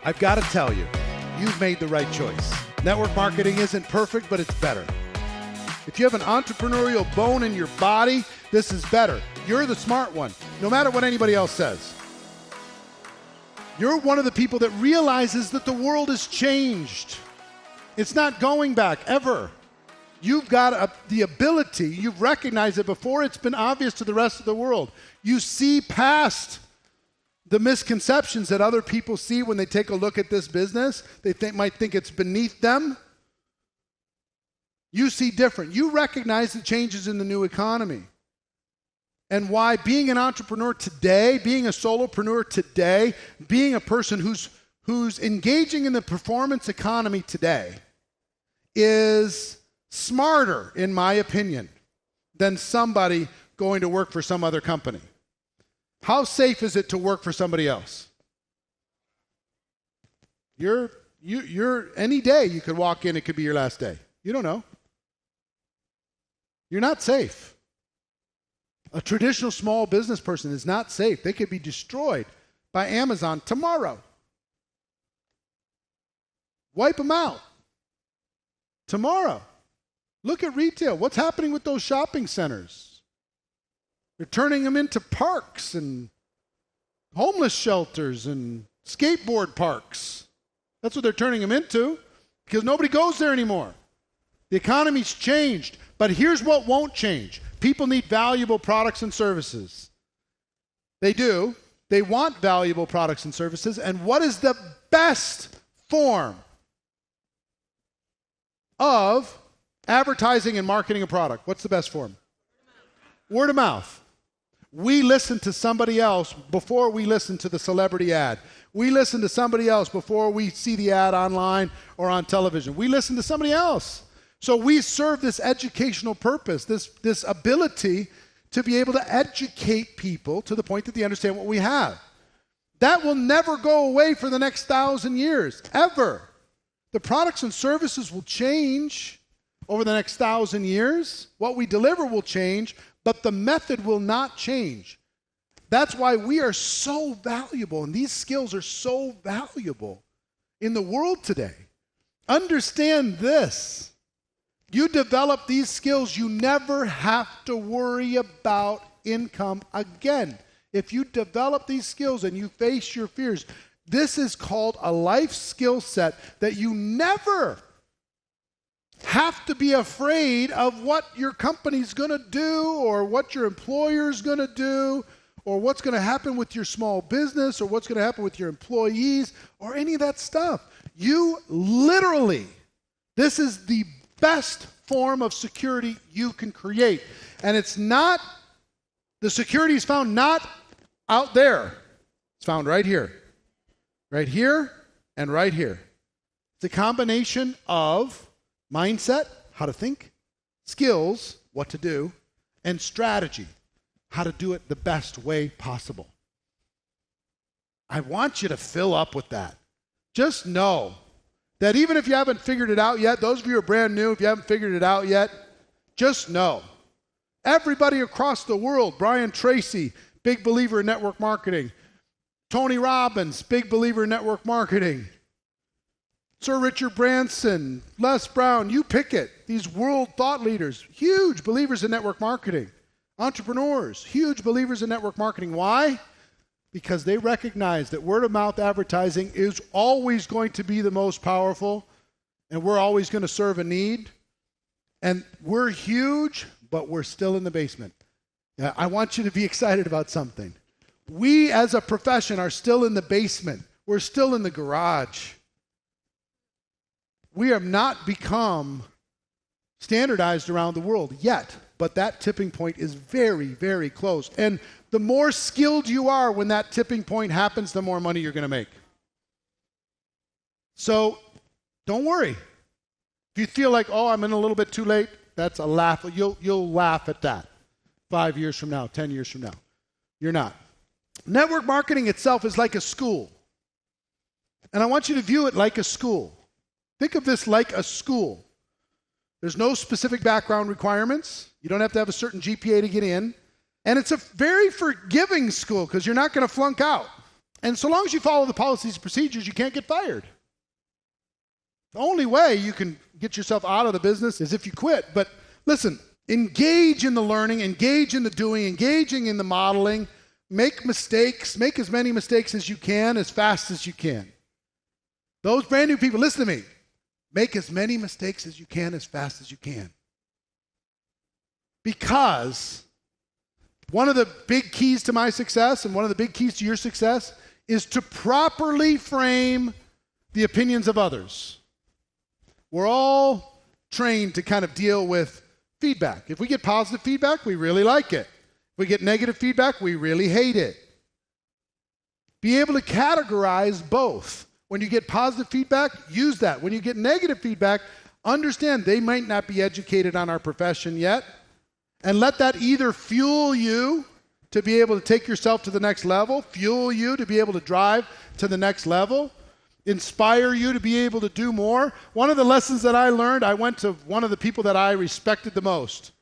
I've got to tell you, you've made the right choice. Network marketing isn't perfect, but it's better. If you have an entrepreneurial bone in your body, this is better. You're the smart one, no matter what anybody else says. You're one of the people that realizes that the world has changed. It's not going back, ever. You've got the ability, you've recognized it before it's been obvious to the rest of the world. You see past the misconceptions that other people see when they take a look at this business. They might think it's beneath them. You see different. You recognize the changes in the new economy and why being an entrepreneur today, being a solopreneur today, being a person who's engaging in the performance economy today is smarter, in my opinion, than somebody going to work for some other company. How safe is it to work for somebody else? You're any day you could walk in, it could be your last day. You don't know. You're not safe. A traditional small business person is not safe. They could be destroyed by Amazon tomorrow. Wipe them out. Tomorrow. Look at retail. What's happening with those shopping centers? They're turning them into parks and homeless shelters and skateboard parks. That's what they're turning them into because nobody goes there anymore. The economy's changed, but here's what won't change. People need valuable products and services. They do. They want valuable products and services. And what is the best form of advertising and marketing a product? What's the best form? Word of mouth. We listen to somebody else before we listen to the celebrity ad. We listen to somebody else before we see the ad online or on television. We listen to somebody else. So we serve this educational purpose, this ability to be able to educate people to the point that they understand what we have. That will never go away for the next 1,000 years, ever. The products and services will change over the next 1,000 years. What we deliver will change, but the method will not change. That's why we are so valuable, and these skills are so valuable in the world today. Understand this. You develop these skills, you never have to worry about income again. If you develop these skills and you face your fears, this is called a life skill set that you never have to be afraid of what your company's going to do or what your employer's going to do or what's going to happen with your small business or what's going to happen with your employees or any of that stuff. You literally, this is the best form of security you can create. And it's not, the security is found not out there. It's found right here. Right here and right here. It's a combination of mindset, how to think, skills, what to do, and strategy, how to do it the best way possible. I want you to fill up with that. Just know that even if you haven't figured it out yet, those of you who are brand new, if you haven't figured it out yet, just know. Everybody across the world, Brian Tracy, big believer in network marketing. Tony Robbins, big believer in network marketing. Sir Richard Branson, Les Brown, you pick it. These world thought leaders, huge believers in network marketing. Entrepreneurs, huge believers in network marketing. Why? Because they recognize that word-of-mouth advertising is always going to be the most powerful, and we're always going to serve a need. And we're huge, but we're still in the basement. I want you to be excited about something. We as a profession are still in the basement. We're still in the garage. We have not become standardized around the world yet, but that tipping point is very, very close. And the more skilled you are when that tipping point happens, the more money you're going to make. So don't worry. If you feel like, oh, I'm in a little bit too late, that's a laugh. You'll laugh at that 5 years from now, 10 years from now. You're not. Network marketing itself is like a school. And I want you to view it like a school. Think of this like a school. There's no specific background requirements. You don't have to have a certain GPA to get in. And it's a very forgiving school because you're not going to flunk out. And so long as you follow the policies and procedures, you can't get fired. The only way you can get yourself out of the business is if you quit. But listen, engage in the learning, engage in the doing, engaging in the modeling, make mistakes, make as many mistakes as you can, as fast as you can. Those brand new people, listen to me. Make as many mistakes as you can, as fast as you can. Because one of the big keys to my success and one of the big keys to your success is to properly frame the opinions of others. We're all trained to kind of deal with feedback. If we get positive feedback, we really like it. If we get negative feedback, we really hate it. Be able to categorize both. When you get positive feedback, use that. When you get negative feedback, understand they might not be educated on our profession yet, and let that either fuel you to be able to take yourself to the next level, fuel you to be able to drive to the next level, inspire you to be able to do more. One of the lessons that I learned, I went to one of the people that I respected the most.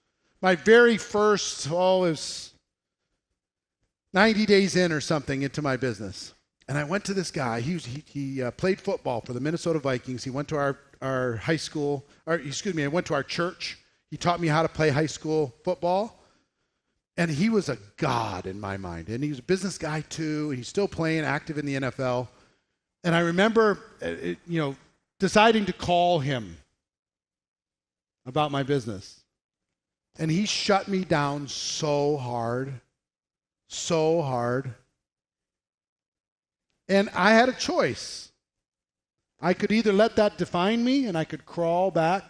My very first, it was 90 days in or something into my business. And I went to this guy. He played football for the Minnesota Vikings. He went to our high school, I went to our church. He taught me how to play high school football. And he was a god in my mind. And he was a business guy too. He's still playing, active in the NFL. And I remember, deciding to call him about my business. And he shut me down so hard. And I had a choice. I could either let that define me and I could crawl back,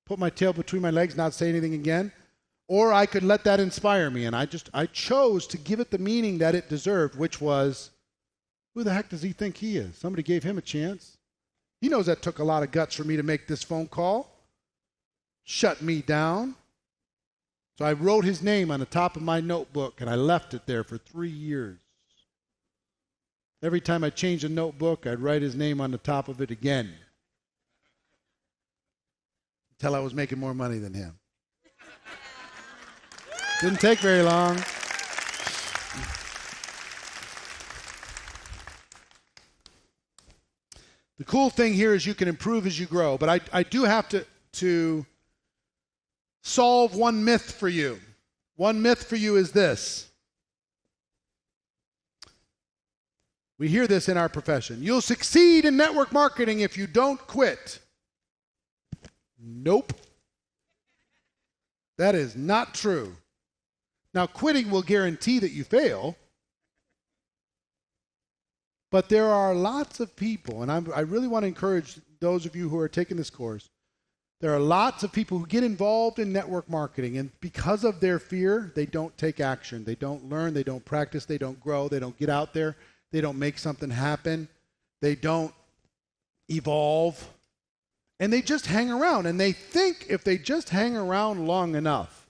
put my tail between my legs, not say anything again, or I could let that inspire me. And I chose to give it the meaning that it deserved, which was, who the heck does he think he is? Somebody gave him a chance. He knows that took a lot of guts for me to make this phone call. Shut me down. So I wrote his name on the top of my notebook and I left it there for 3 years. Every time I changed a notebook, I'd write his name on the top of it again. Until I was making more money than him. Didn't take very long. The cool thing here is you can improve as you grow, but I do have to solve one myth for you. One myth for you is this. We hear this in our profession. You'll succeed in network marketing if you don't quit. Nope. That is not true. Now, quitting will guarantee that you fail, but there are lots of people, and I really want to encourage those of you who are taking this course, there are lots of people who get involved in network marketing, and because of their fear, they don't take action. They don't learn, they don't practice, they don't grow, they don't get out there, they don't make something happen, they don't evolve, and they just hang around. And they think if they just hang around long enough,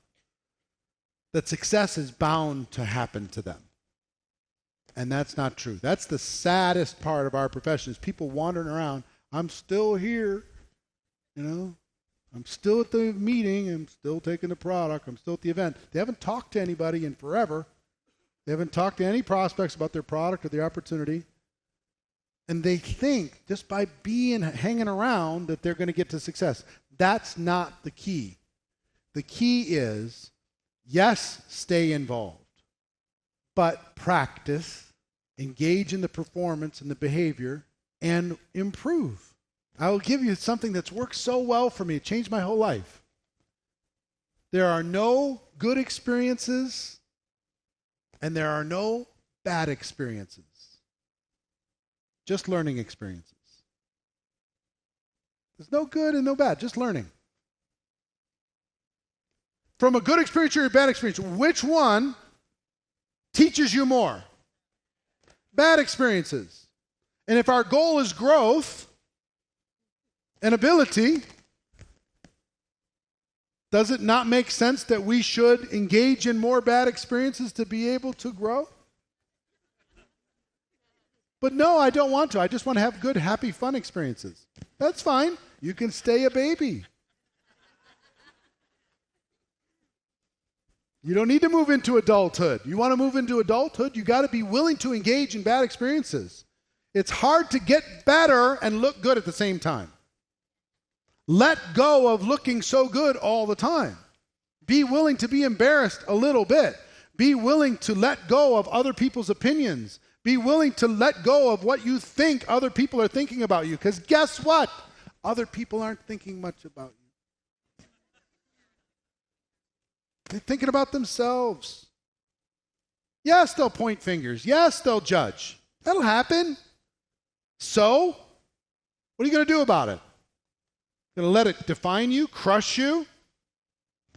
that success is bound to happen to them. And that's not true. That's the saddest part of our profession is people wandering around. I'm still here, I'm still at the meeting, I'm still taking the product, I'm still at the event. They haven't talked to anybody in forever. They haven't talked to any prospects about their product or the opportunity. And they think just by hanging around that they're going to get to success. That's not the key. The key is, yes, stay involved, but practice, engage in the performance and the behavior, and improve. I will give you something that's worked so well for me. It changed my whole life. There are no good experiences and there are no bad experiences. Just learning experiences. There's no good and no bad, just learning. From a good experience or a bad experience, which one teaches you more? Bad experiences. And if our goal is growth and ability, does it not make sense that we should engage in more bad experiences to be able to grow? But no, I don't want to. I just want to have good, happy, fun experiences. That's fine. You can stay a baby. You don't need to move into adulthood. You want to move into adulthood, you got to be willing to engage in bad experiences. It's hard to get better and look good at the same time. Let go of looking so good all the time. Be willing to be embarrassed a little bit. Be willing to let go of other people's opinions. Be willing to let go of what you think other people are thinking about you. Because guess what? Other people aren't thinking much about you. They're thinking about themselves. Yes, they'll point fingers. Yes, they'll judge. That'll happen. So, what are you going to do about it? Going to let it define you, crush you,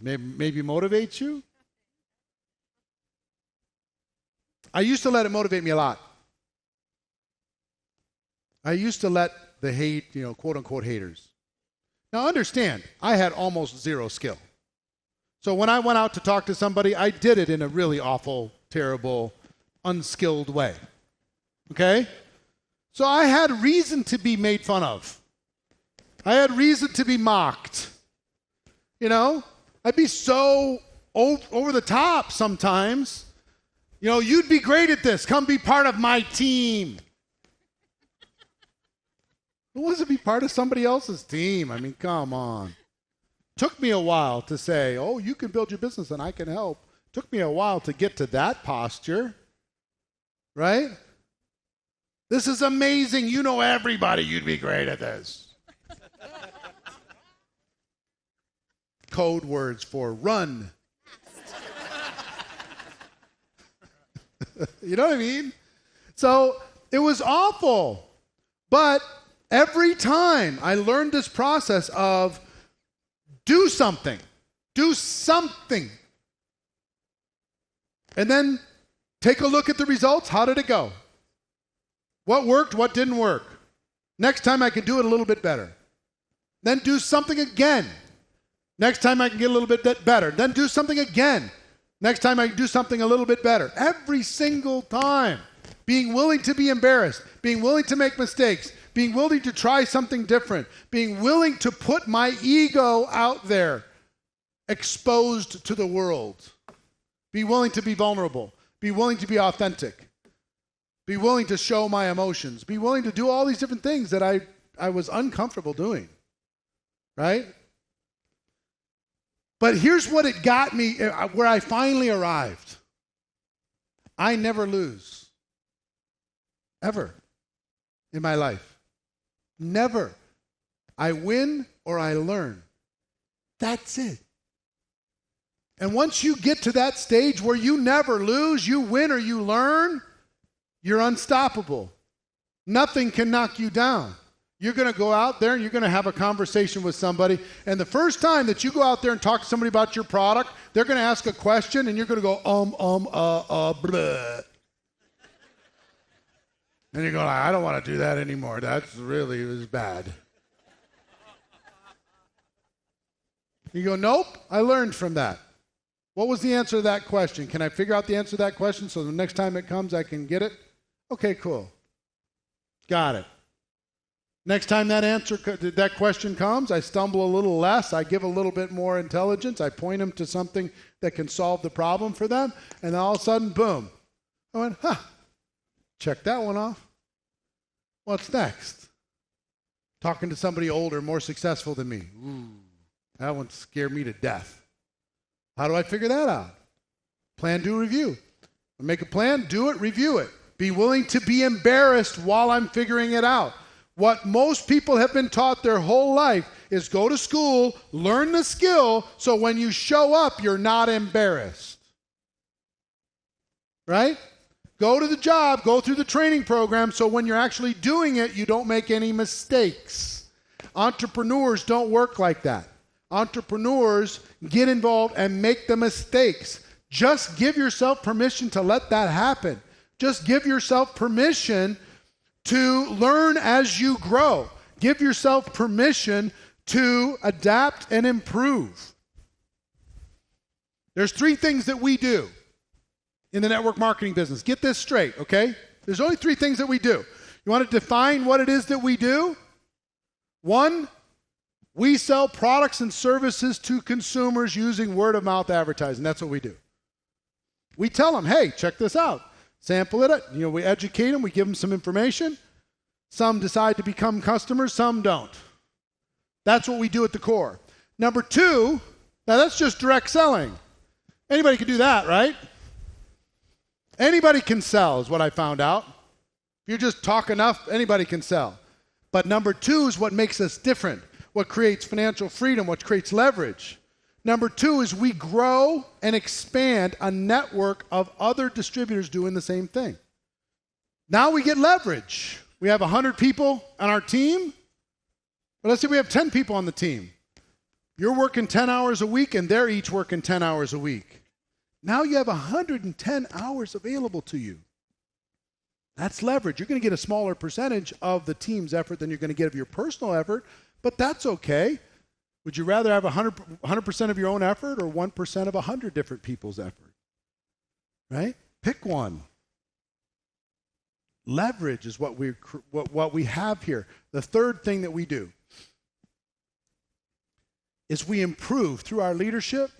maybe motivate you? I used to let it motivate me a lot. I used to let the hate, quote unquote haters. Now understand, I had almost zero skill. So when I went out to talk to somebody, I did it in a really awful, terrible, unskilled way. Okay? So I had reason to be made fun of. I had reason to be mocked. I'd be so over the top sometimes. You'd be great at this. Come be part of my team. Who wants to be part of somebody else's team? I mean, come on. Took me a while to say, oh, you can build your business and I can help. Took me a while to get to that posture. Right? This is amazing. You know everybody. You'd be great at this. Code words for run. You know what I mean? So it was awful. But every time I learned this process of do something. Do something. And then take a look at the results. How did it go? What worked? What didn't work? Next time I can do it a little bit better. Then do something again. Next time I can get a little bit better. Then do something again. Next time I can do something a little bit better. Every single time. Being willing to be embarrassed. Being willing to make mistakes. Being willing to try something different. Being willing to put my ego out there. Exposed to the world. Be willing to be vulnerable. Be willing to be authentic. Be willing to show my emotions. Be willing to do all these different things that I was uncomfortable doing. Right? But here's what it got me, where I finally arrived. I never lose. Ever. In my life. Never. I win or I learn. That's it. And once you get to that stage where you never lose, you win or you learn, you're unstoppable. Nothing can knock you down. You're going to go out there and you're going to have a conversation with somebody. And the first time that you go out there and talk to somebody about your product, they're going to ask a question and you're going to go, blah. And you're going, I don't want to do that anymore. That's really, it was bad. You go, nope, I learned from that. What was the answer to that question? Can I figure out the answer to that question so the next time it comes I can get it? Okay, cool. Got it. Next time that question comes, I stumble a little less. I give a little bit more intelligence. I point them to something that can solve the problem for them. And then all of a sudden, boom. I went, check that one off. What's next? Talking to somebody older, more successful than me. Ooh, that one scared me to death. How do I figure that out? Plan, do, review. Make a plan, do it, review it. Be willing to be embarrassed while I'm figuring it out. What most people have been taught their whole life is go to school, learn the skill, so when you show up, you're not embarrassed. Right? Go to the job, go through the training program, so when you're actually doing it, you don't make any mistakes. Entrepreneurs don't work like that. Entrepreneurs get involved and make the mistakes. Just give yourself permission to let that happen. Just give yourself permission to learn as you grow. Give yourself permission to adapt and improve. There's 3 things that we do in the network marketing business. Get this straight, okay? There's only 3 things that we do. You want to define what it is that we do? 1, we sell products and services to consumers using word of mouth advertising. That's what we do. We tell them, hey, check this out. Sample it. We educate them. We give them some information. Some decide to become customers. Some don't. That's what we do at the core. Number 2, now that's just direct selling. Anybody can do that, right? Anybody can sell is what I found out. If you just talk enough, anybody can sell. But number 2 is what makes us different, what creates financial freedom, what creates leverage. Number 2 is we grow and expand a network of other distributors doing the same thing. Now we get leverage. We have 100 people on our team. But let's say we have 10 people on the team. You're working 10 hours a week and they're each working 10 hours a week. Now you have 110 hours available to you. That's leverage. You're going to get a smaller percentage of the team's effort than you're going to get of your personal effort, but that's okay. Would you rather have 100% of your own effort or 1% of 100 different people's effort? Right? Pick one. Leverage is what we have here. The third thing that we do is we improve through our leadership.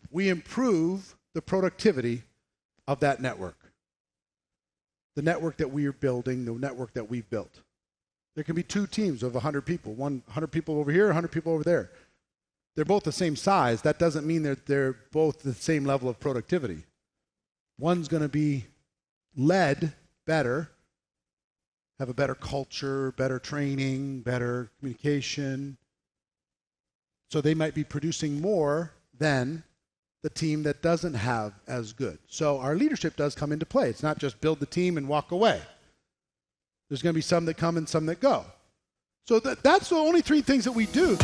We improve the productivity of that network. The network that we are building, the network that we've built. There can be 2 teams of 100 people, 100 people over here, 100 people over there. They're both the same size. That doesn't mean that they're both the same level of productivity. One's going to be led better, have a better culture, better training, better communication. So they might be producing more than the team that doesn't have as good. So our leadership does come into play. It's not just build the team and walk away. There's going to be some that come and some that go. So that's the only 3 things that we do.